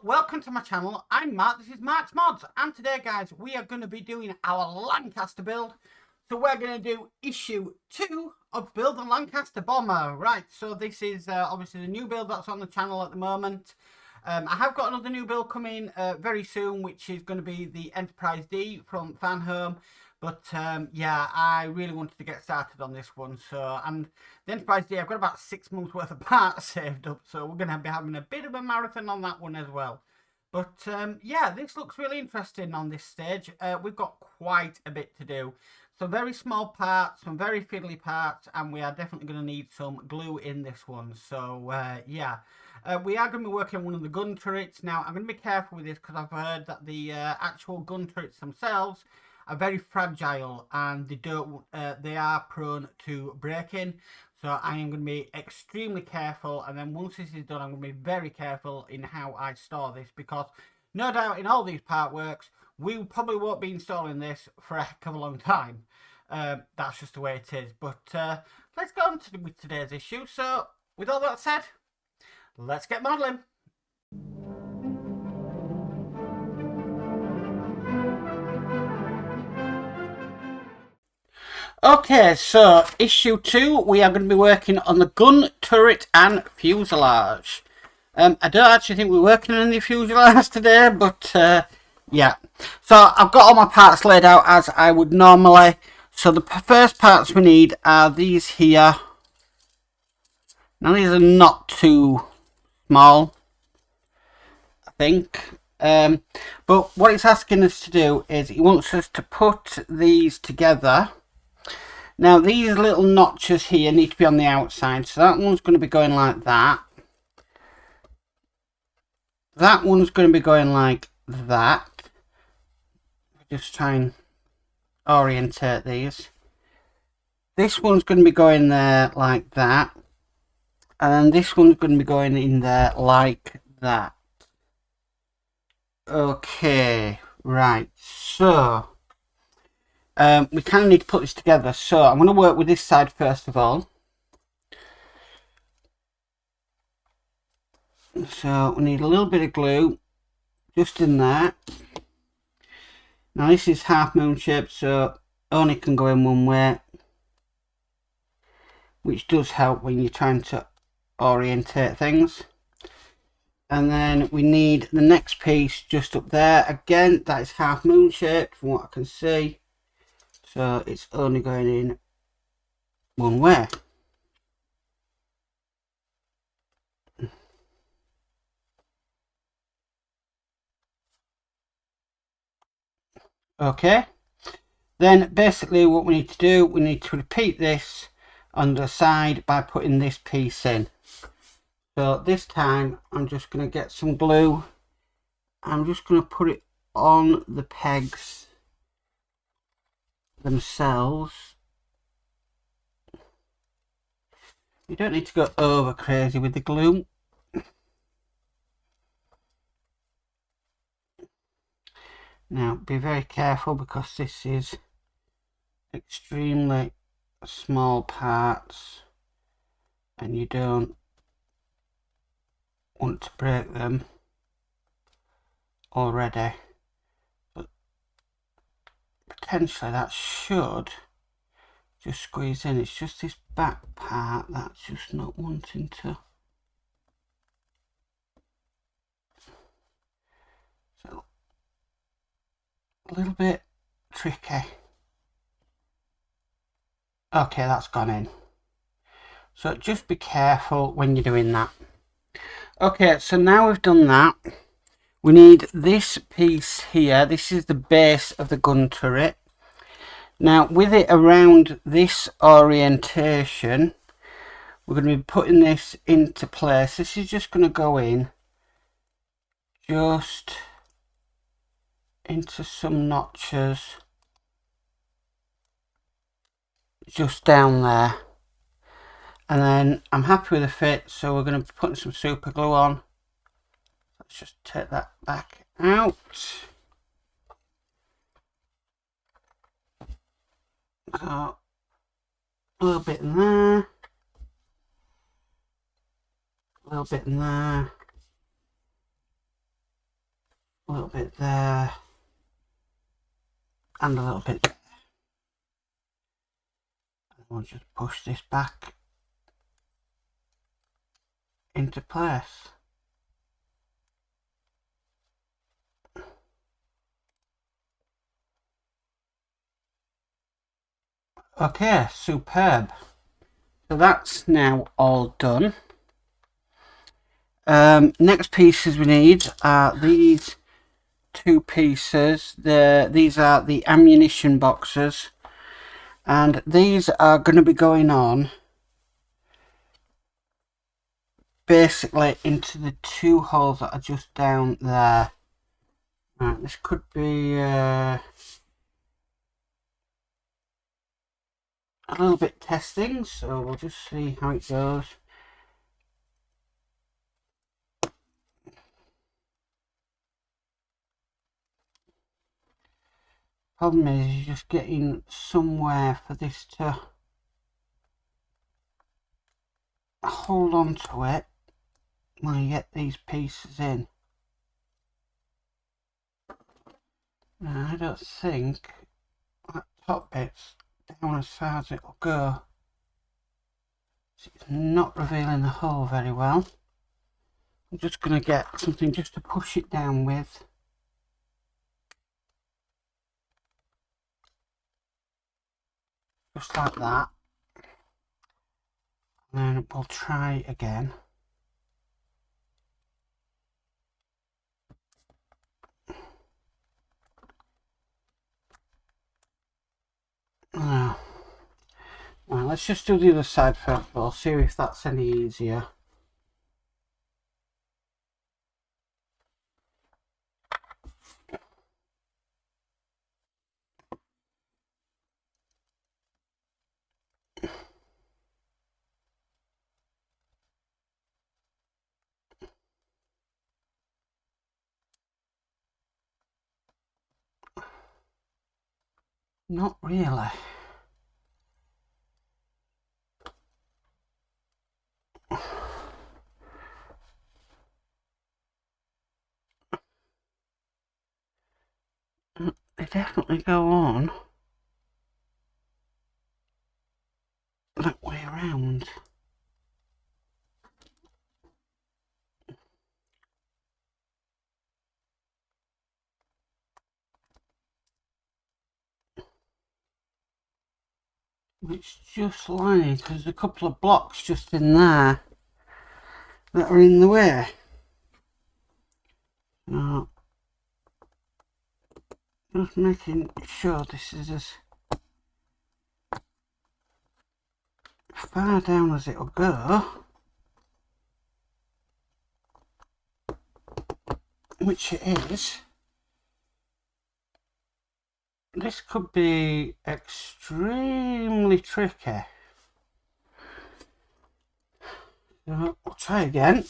welcome to my channel. I'm Mark, this is Mark's Mods, and today guys we are going to be doing our Lancaster build. So we're going to do issue 2 of Build a Lancaster Bomber. Right, so this is obviously the new build that's on the channel at the moment. I have got another new build coming very soon, which is going to be the Enterprise D from Fan Home. But yeah, I really wanted to get started on this one. So, and the Enterprise D, I've got about 6 months worth of parts saved up. So we're going to be having a bit of a marathon on that one as well. But yeah, this looks really interesting on this stage. We've got quite a bit to do. Some very small parts, some very fiddly parts, and we are definitely going to need some glue in this one. So yeah, we are going to be working on one of the gun turrets. Now, I'm going to be careful with this because I've heard that the actual gun turrets themselves are very fragile and they are prone to breaking. So I am going to be extremely careful, and then once this is done, I'm going to be very careful in how I store this, because no doubt in all these part works we probably won't be installing this for a heck of a long time. That's just the way it is. But let's go on with today's issue. So with all that said, let's get modelling. Okay, so issue 2, we are going to be working on the gun turret and fuselage. I don't actually think we're working on the fuselage today, but yeah. So I've got all my parts laid out as I would normally. So the first parts we need are these here. Now these are not too small, I think. But what it's asking us to do is it wants us to put these together. Now these little notches here need to be on the outside, so that one's going to be going like that. That one's going to be going like that. Just try and orientate these. This one's going to be going there like that, and this one's going to be going in there like that. Okay, right, so we kind of need to put this together. So I'm going to work with this side first of all. So we need a little bit of glue just in there. Now this is half moon shaped, so only can go in one way, which does help when you're trying to orientate things. And then we need the next piece just up there. Again, that is half moon shaped from what I can see, so it's only going in one way. Okay, then basically what we need to do, we need to repeat this on the side by putting this piece in. So this time I'm just going to get some glue. I'm just going to put it on the pegs themselves. You don't need to go over crazy with the glue. Now be very careful because this is extremely small parts and you don't want to break them already, but potentially that should just squeeze in. It's just this back part that's just not wanting to. So a little bit tricky. Okay, that's gone in. So just be careful when you're doing that. Okay, so now we've done that, we need this piece here. This is the base of the gun turret. Now with it around this orientation, we're going to be putting this into place. This is just going to go in just into some notches just down there, and then I'm happy with the fit, so we're going to be putting some super glue on. Let's just take that back out. So a little bit in there, a little bit in there, a little bit there, and a little bit there. And we'll just push this back into place. Okay, superb. So that's now all done. Next pieces we need are these two pieces. These are the ammunition boxes, and these are going to be going on basically into the two holes that are just down there. Right, this could be a little bit testing, so we'll just see how it goes. Problem is just getting somewhere for this to hold on to it when you get these pieces in. Now, I don't think that top bit's down as far as it'll go. It's not revealing the hole very well. I'm just going to get something just to push it down with. Just like that. And then we'll try again. Well, let's just do the other side first of all, see if that's any easier. Not really. They definitely go on that way around. It's just lying because there's a couple of blocks just in there that are in the way. Just making sure this is as far down as it'll go, which it is. This could be extremely tricky. So we'll try again.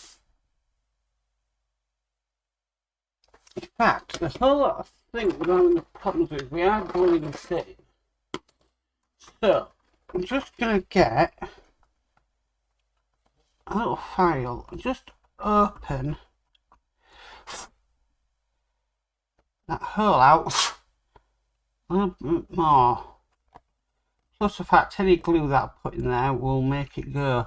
In fact, the whole lot of things we're having problems with, we are gluing this in. So I'm just going to get a little file and just open that hole out a little bit more. Plus the fact any glue that I put in there will make it go.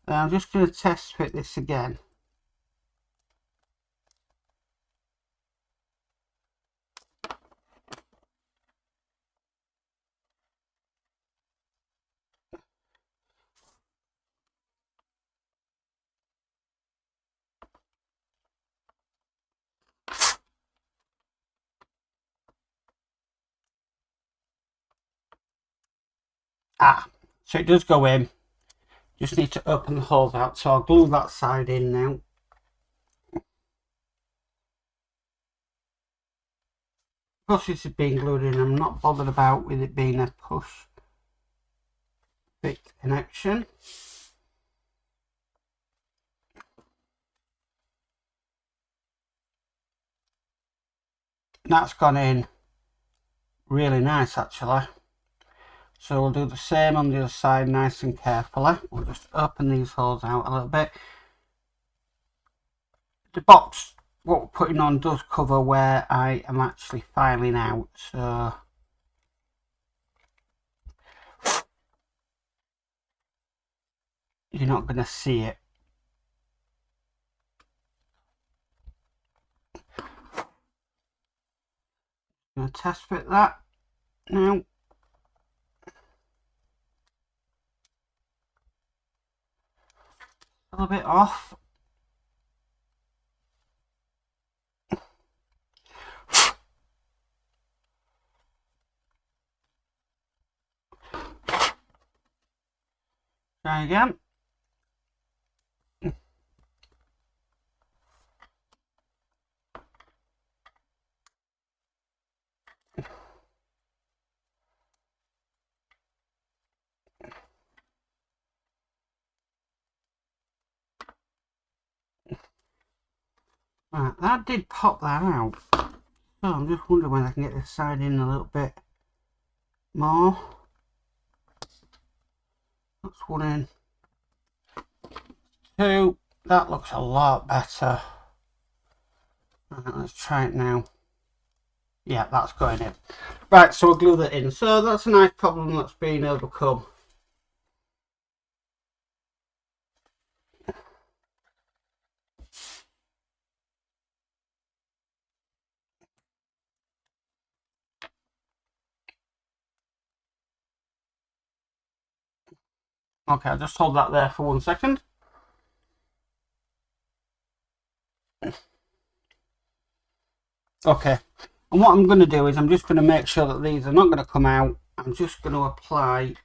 And I'm just going to test fit this again. So it does go in. Just need to open the holes out. So I'll glue that side in now. Because this is being glued in, I'm not bothered about with it being a push fit connection. That's gone in really nice actually. So we'll do the same on the other side nice and carefully. We'll just open these holes out a little bit. The box what we're putting on does cover where I am actually filing out, so you're not going to see it. I'm going to test fit that now. A little bit off. Try again. Right, that did pop that out. So I'm just wondering when I can get this side in a little bit more. That's one in. Two. That looks a lot better. Right, let's try it now. Yeah, that's going in. Right, so we'll glue that in. So that's a nice problem that's been overcome. Okay, I'll just hold that there for 1 second. Okay, and what I'm going to do is I'm just going to make sure that these are not going to come out. I'm just going to apply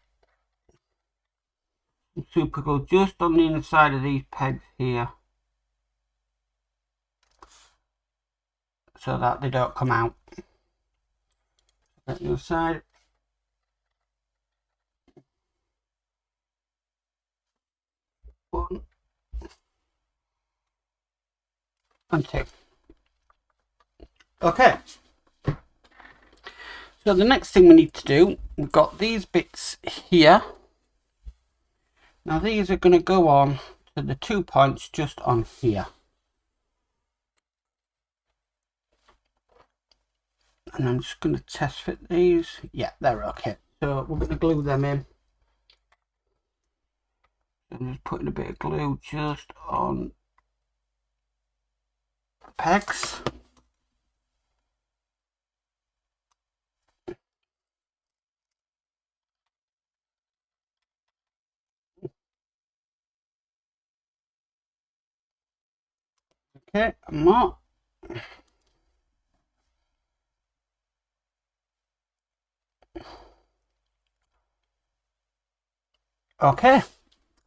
some super glue just on the inside of these pegs here, so that they don't come out. At the other side. One and two. Okay. So the next thing we need to do, we've got these bits here. Now these are going to go on to the 2 points just on here. And I'm just going to test fit these. Yeah, they're okay. So we're going to glue them in. I'm just putting a bit of glue just on the pegs. Okay, and more. Okay,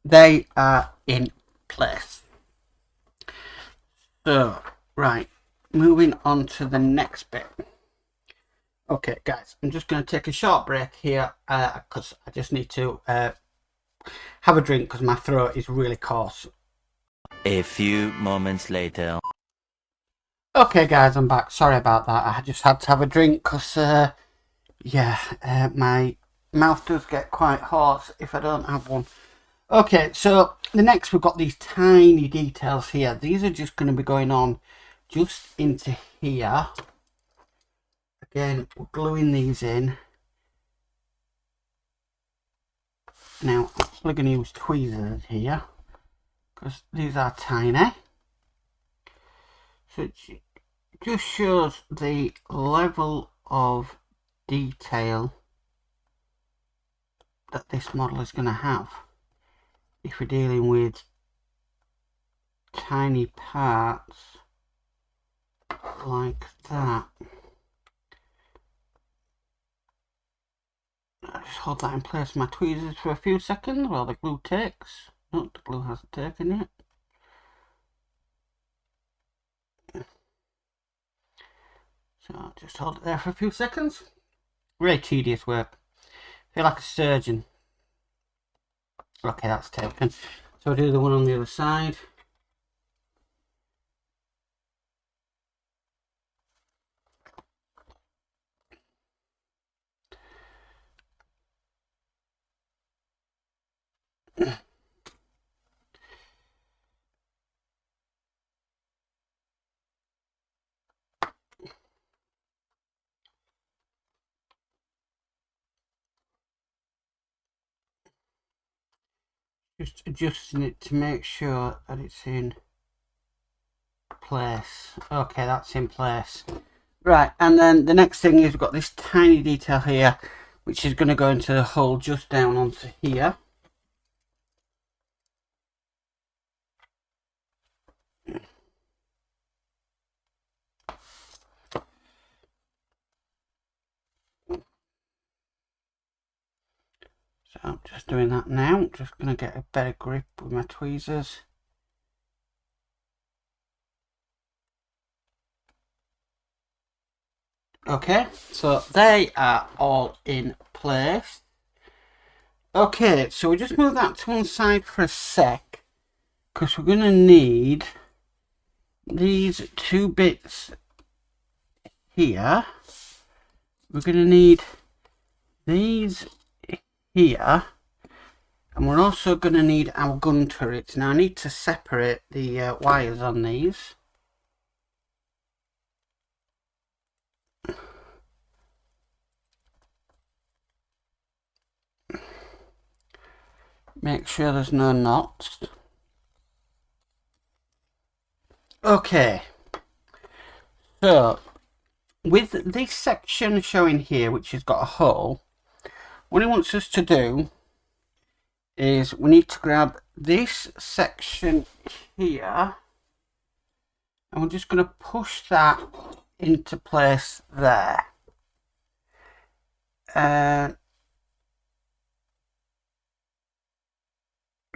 they are in place. So, right, moving on to the next bit. Okay, guys, I'm just going to take a short break here because I just need to have a drink because my throat is really coarse. A few moments later. Okay, guys, I'm back. Sorry about that. I just had to have a drink because, my mouth does get quite hoarse if I don't have one. Okay, so the next we've got these tiny details here. These are just going to be going on just into here. Again, we're gluing these in. Now, I'm probably going to use tweezers here because these are tiny. So it just shows the level of detail that this model is going to have if we're dealing with tiny parts like that. I just hold that in place with my tweezers for a few seconds while the glue takes. No, the glue hasn't taken yet. So just hold it there for a few seconds. Really tedious work. Feel like a surgeon. Okay, that's taken. So I'll do the one on the other side. Just adjusting it to make sure that it's in place. Okay, that's in place. Right, and then the next thing is we've got this tiny detail here, which is going to go into the hole just down onto here. So I'm just doing that now. Just going to get a better grip with my tweezers. Okay, so they are all in place. Okay, so we just move that to one side for a sec, because we're going to need these two bits here. We're going to need these here, and we're also going to need our gun turrets. Now I need to separate the wires on these. Make sure there's no knots. Okay, so with this section showing here, which has got a hole, what it wants us to do is we need to grab this section here, and we're just going to push that into place there.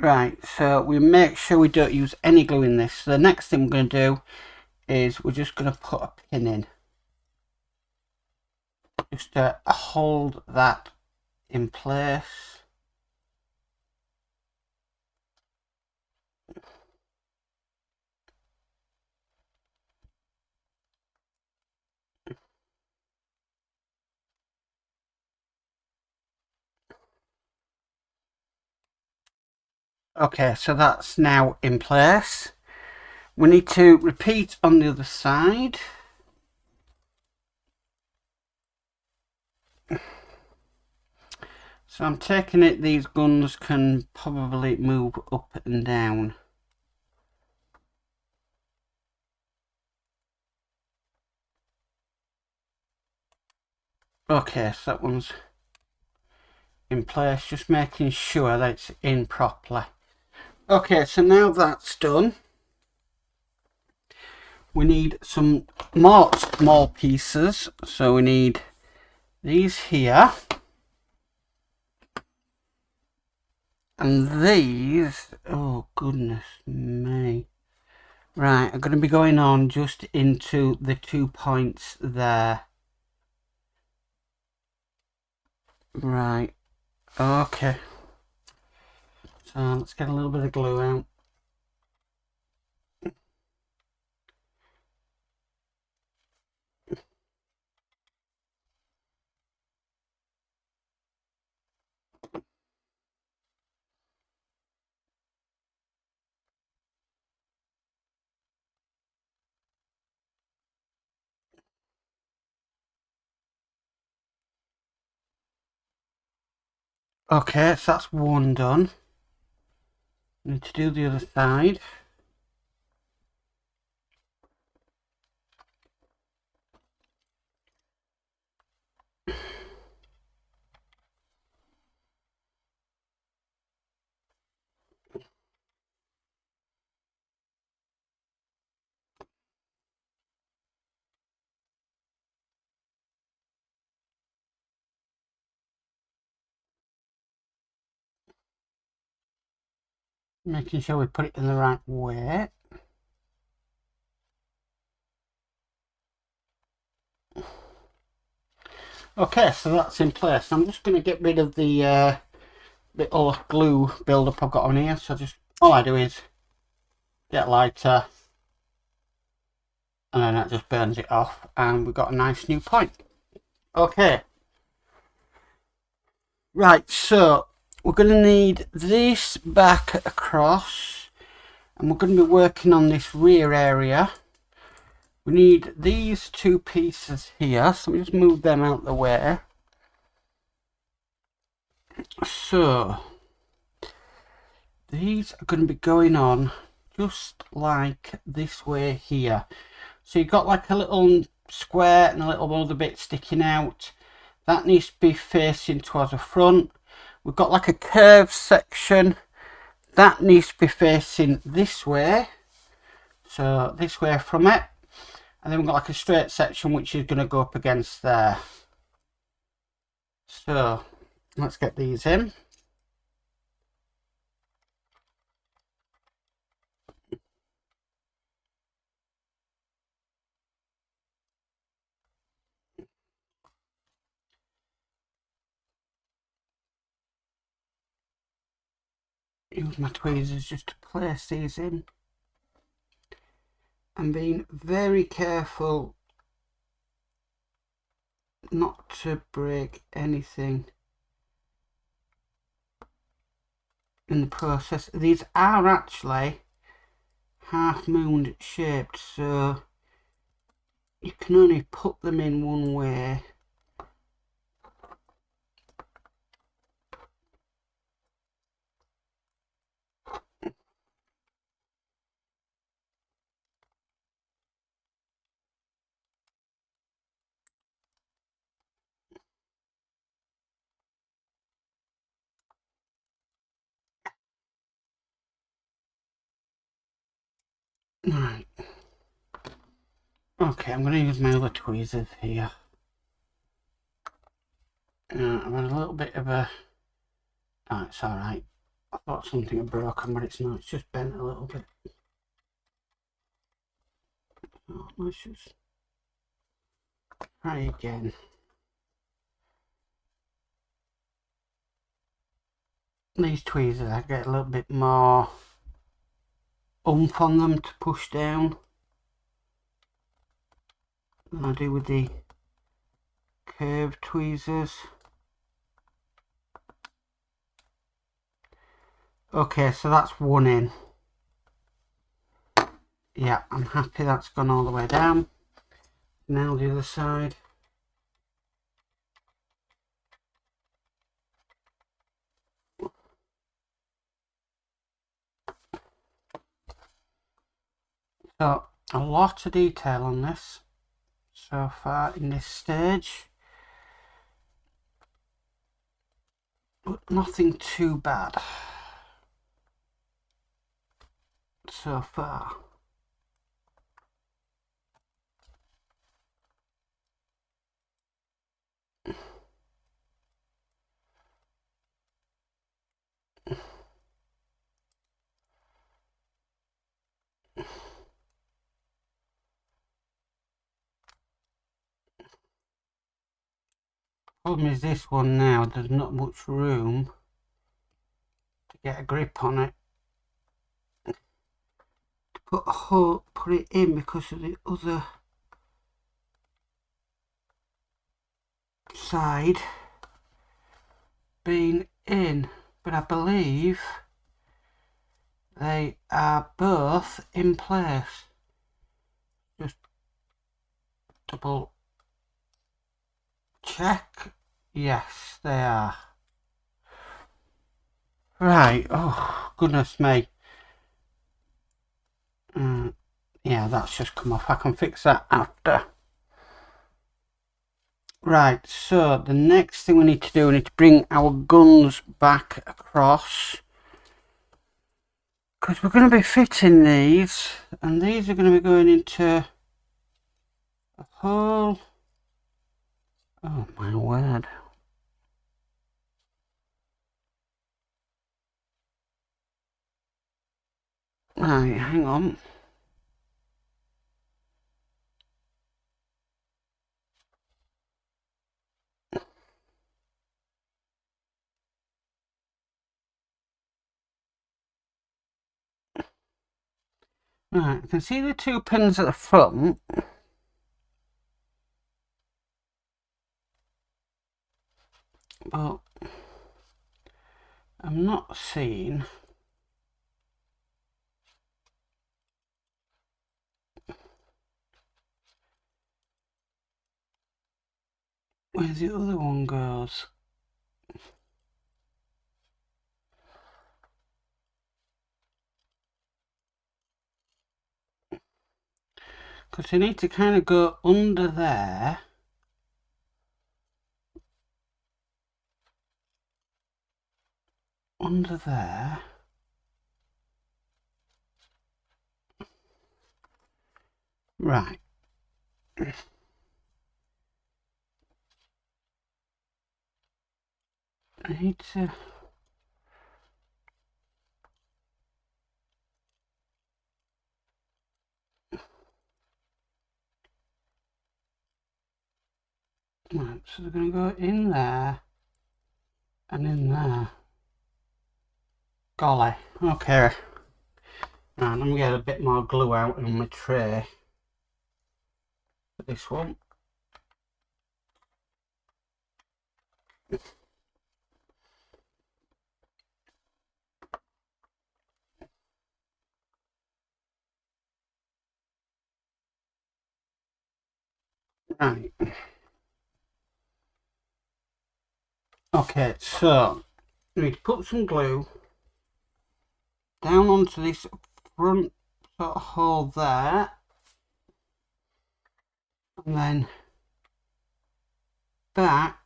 Right, so we make sure we don't use any glue in this. So the next thing we're going to do is we're just going to put a pin in, just to hold that in place. Okay, so that's now in place. We need to repeat on the other side. So I'm taking it these guns can probably move up and down. Okay, so that one's in place, just making sure that it's in properly. Okay, so now that's done, we need some more small pieces. So we need these here, and these, oh goodness me. Right, I'm going to be going on just into the 2 points there. Right, okay. So let's get a little bit of glue out. Okay, so that's one done. Need to do the other side. Making sure we put it in the right way. Okay, so that's in place. I'm just going to get rid of the little glue build-up I've got on here. So just all I do is get a lighter, and then that just burns it off, and we've got a nice new point. Okay, right, so we're going to need this back across, and we're going to be working on this rear area. We need these two pieces here, so we just move them out the way. So these are going to be going on just like this way here. So you've got like a little square and a little other bit sticking out. That needs to be facing towards the front. We've got like a curved section. That needs to be facing this way. So this way from it. And then we've got like a straight section which is going to go up against there. So let's get these in. Use my tweezers just to place these in. I'm being very careful not to break anything in the process. These are actually half moon shaped, so you can only put them in one way. Right. Okay, I'm going to use my other tweezers here. I've had a little bit of a... Oh, it's alright. I thought something had broken, but it's not. It's just bent a little bit. Oh, let's just try again. These tweezers, I get a little bit more oomph on them to push down than I do with the curved tweezers. Okay, so that's one in. Yeah, I'm happy that's gone all the way down. Now the other side. So, a lot of detail on this so far in this stage. But nothing too bad so far. Problem is this one now, there's not much room to get a grip on it. To put it in because of the other side being in. But I believe they are both in place. Just double check. Yes, they are. Right, oh goodness me. Yeah, that's just come off. I can fix that after. Right, so the next thing we need to do, we need to bring our guns back across. Because we're going to be fitting these, and these are going to be going into a hole. Oh my word. Right, hang on. Right, I can see the two pins at the front. But I'm not seeing where the other one goes. Because you need to kind of go under there. Under there. Right. I need to... Right, so they're going to go in there and in there. Golly. Okay. Right, let me get a bit more glue out in my tray for this one. Right. Okay, so we put some glue down onto this front sort of hole there, and then back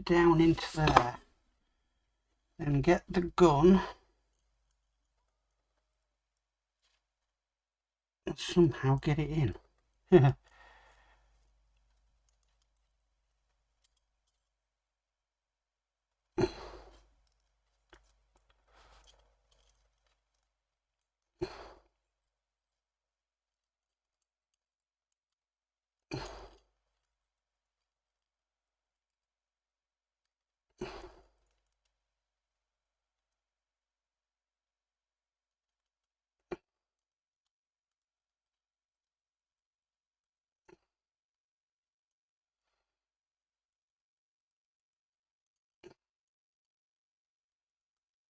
down into there. Then get the gun and somehow get it in.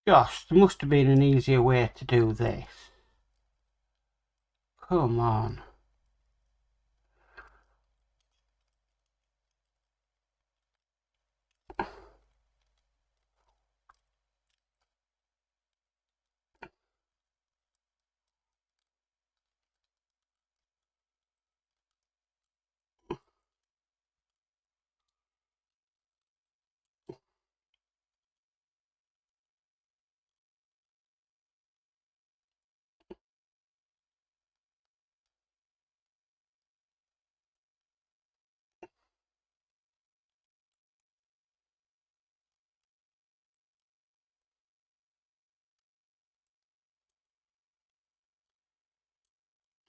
Gosh, there must have been an easier way to do this. Come on.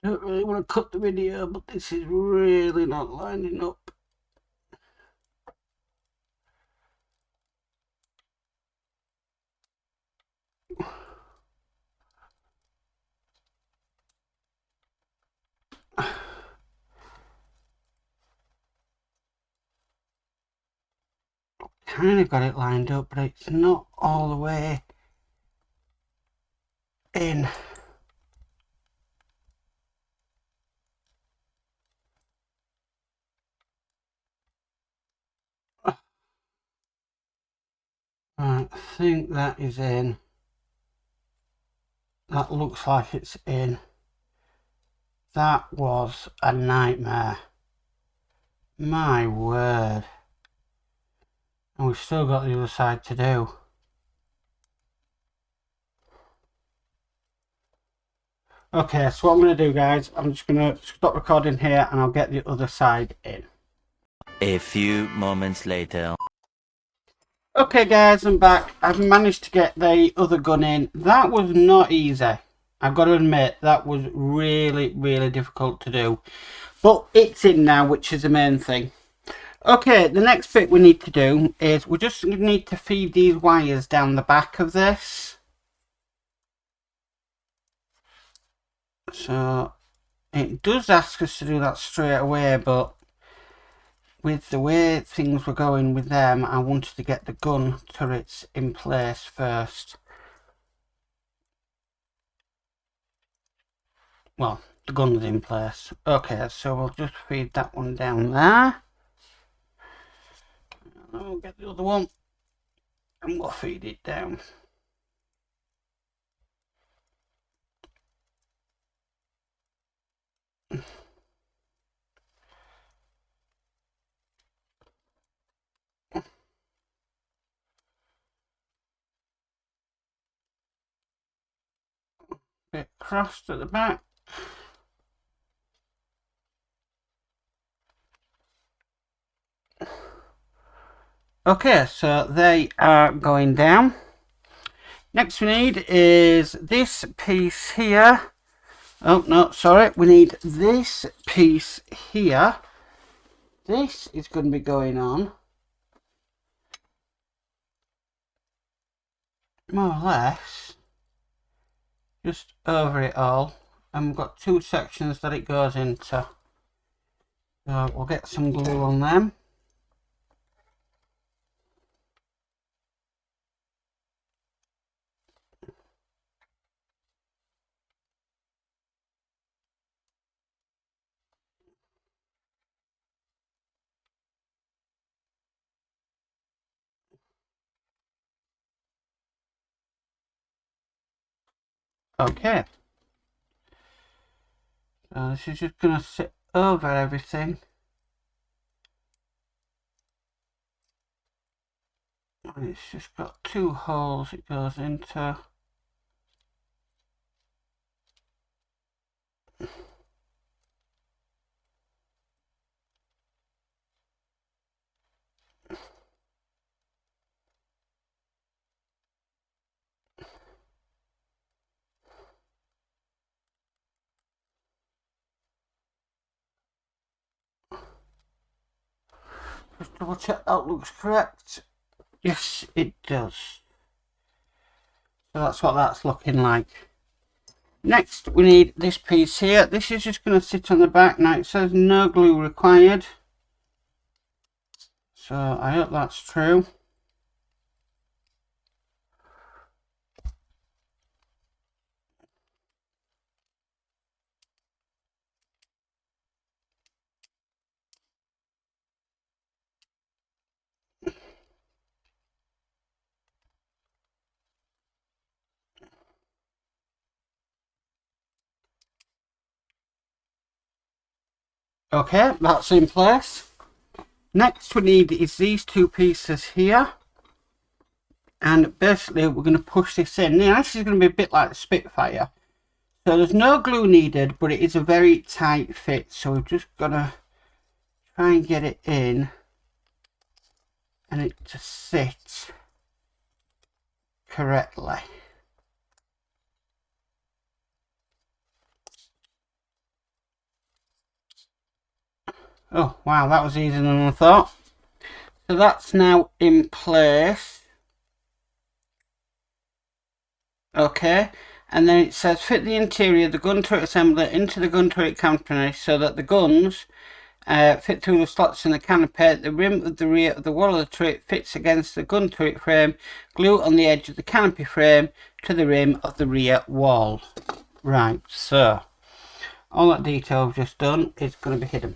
Don't really want to cut the video, but this is really not lining up. Kind of got it lined up, but it's not all the way in. Right, I think that is in. That looks like it's in. That was a nightmare. My word. And we've still got the other side to do. Okay, so what I'm going to do, guys, I'm just going to stop recording here and I'll get the other side in. A few moments later. Okay guys, I'm back. I've managed to get the other gun in. That was not easy. I've got to admit, that was really, really difficult to do. But it's in now, which is the main thing. Okay, the next bit we need to do is we just need to feed these wires down the back of this. So, it does ask us to do that straight away, but with the way things were going with them, I wanted to get the gun turrets in place first. Well, the gun's in place. Okay, so we'll just feed that one down there. I'll get the other one and we'll feed it down. crossed at the back. Okay, so they are going down. Next we need is this piece here. Oh, no, sorry. We need this piece here. This is going to be going on more or less just over it all. And we've got two sections that it goes into. So we'll get some glue on them. Okay. So this is just going to sit over everything. And it's just got two holes it goes into. Just double check that looks correct. Yes, it does. So that's what that's looking like. Next, we need this piece here. This is just going to sit on the back. Now, it says no glue required. So, I hope that's true. Okay, that's in place. Next we need is these two pieces here. And basically we're going to push this in. Now this is going to be a bit like the Spitfire. So there's no glue needed, but it is a very tight fit. So we've just got to try and get it in. And it to sit correctly. Oh wow, that was easier than I thought. So that's now in place. Okay, and then it says fit the interior of the gun turret assembly into the gun turret canopy so that the guns fit through the slots in the canopy. The rim of the rear of the wall of the turret fits against the gun turret frame. Glue on the edge of the canopy frame to the rim of the rear wall. Right, so all that detail I've just done is going to be hidden.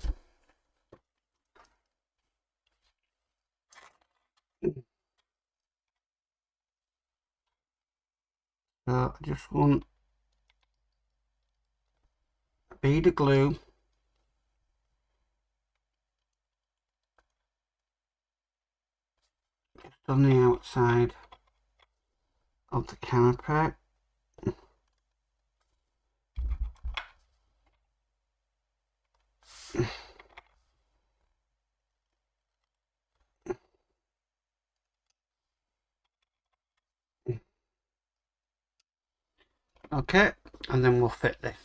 So I just want a bead of glue just on the outside of the canopy. Okay, and then we'll fit this.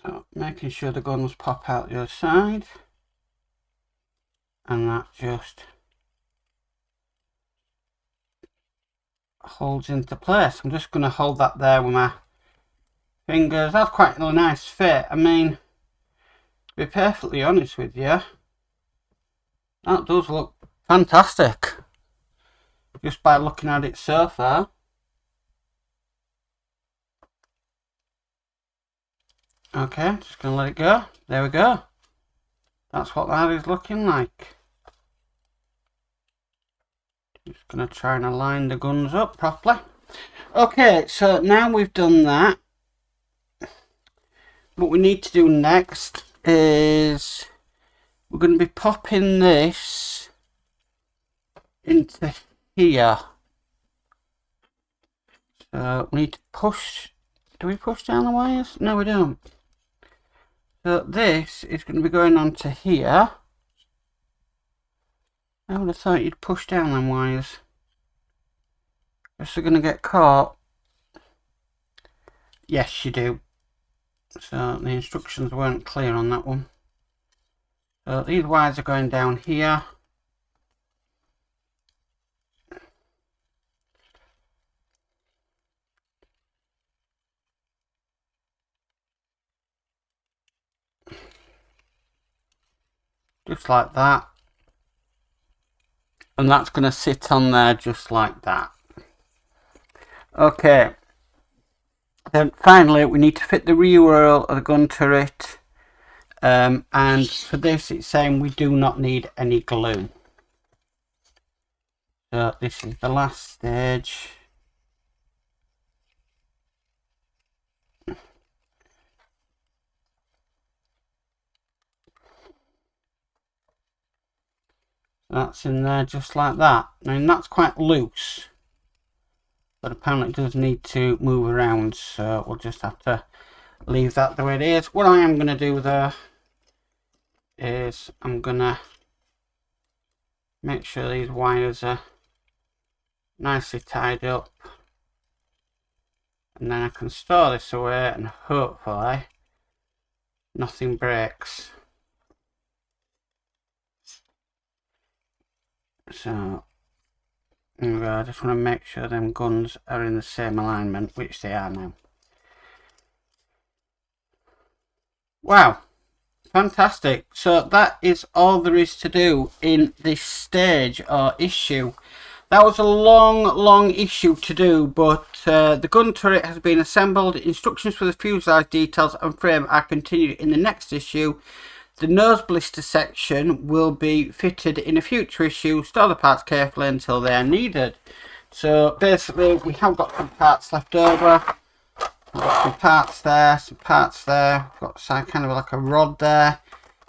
So making sure the guns pop out the other side, and that just holds into place. I'm just going to hold that there with my fingers. That's quite a nice fit. I mean, to be perfectly honest with you, that does look fantastic just by looking at it so far. Okay, just going to let it go. There we go. That's what that is looking like. Just going to try and align the guns up properly. Okay, so now we've done that, what we need to do next is we're going to be popping this into here. So we need to push. Do we push down the wires? No, we don't. So this is going to be going on to here. I would have thought you'd push down them wires. If they're going to get caught. Yes, you do. So the instructions weren't clear on that one. So these wires are going down here. Just like that. And that's going to sit on there just like that. Okay. Then finally we need to fit the rear wheel of the gun turret. And for this it's saying we do not need any glue. So this is the last stage. That's in there just like that. I mean, that's quite loose, but apparently it does need to move around, so we'll just have to leave that the way it is. What I am going to do though is I'm going to make sure these wires are nicely tied up, and then I can store this away and hopefully nothing breaks. So there we go. I just want to make sure them guns are in the same alignment, which they are now. Wow, fantastic. So that is all there is to do in this stage or issue. That was a long issue to do, but the gun turret has been assembled. Instructions for the fuselage details and frame are continued in the next issue. The nose blister section will be fitted in a future issue. Store the parts carefully until they are needed. So basically we have got some parts left over. We've got some parts there, some parts there. We've got some kind of like a rod there.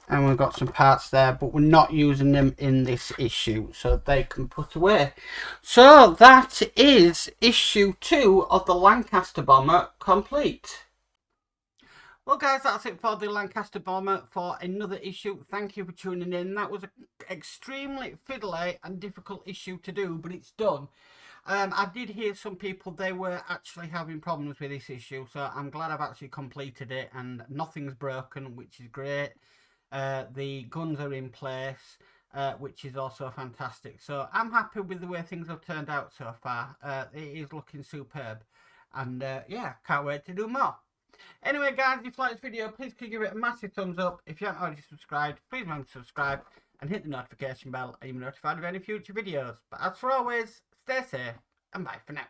And we've got some parts there, but we're not using them in this issue, so they can put away. So that is issue 2 of the Lancaster bomber complete. Well guys, that's it for the Lancaster bomber for another issue. Thank you for tuning in. That was an extremely fiddly and difficult issue to do, but it's done. I did hear some people, they were actually having problems with this issue, so I'm glad I've actually completed it and nothing's broken, which is great. The guns are in place, which is also fantastic. So I'm happy with the way things have turned out so far. It is looking superb, and yeah, can't wait to do more. Anyway guys, if you like this video, please could give it a massive thumbs up. If you haven't already subscribed, please remember to subscribe and hit the notification bell and you'll be notified of any future videos. But as for always, stay safe and bye for now.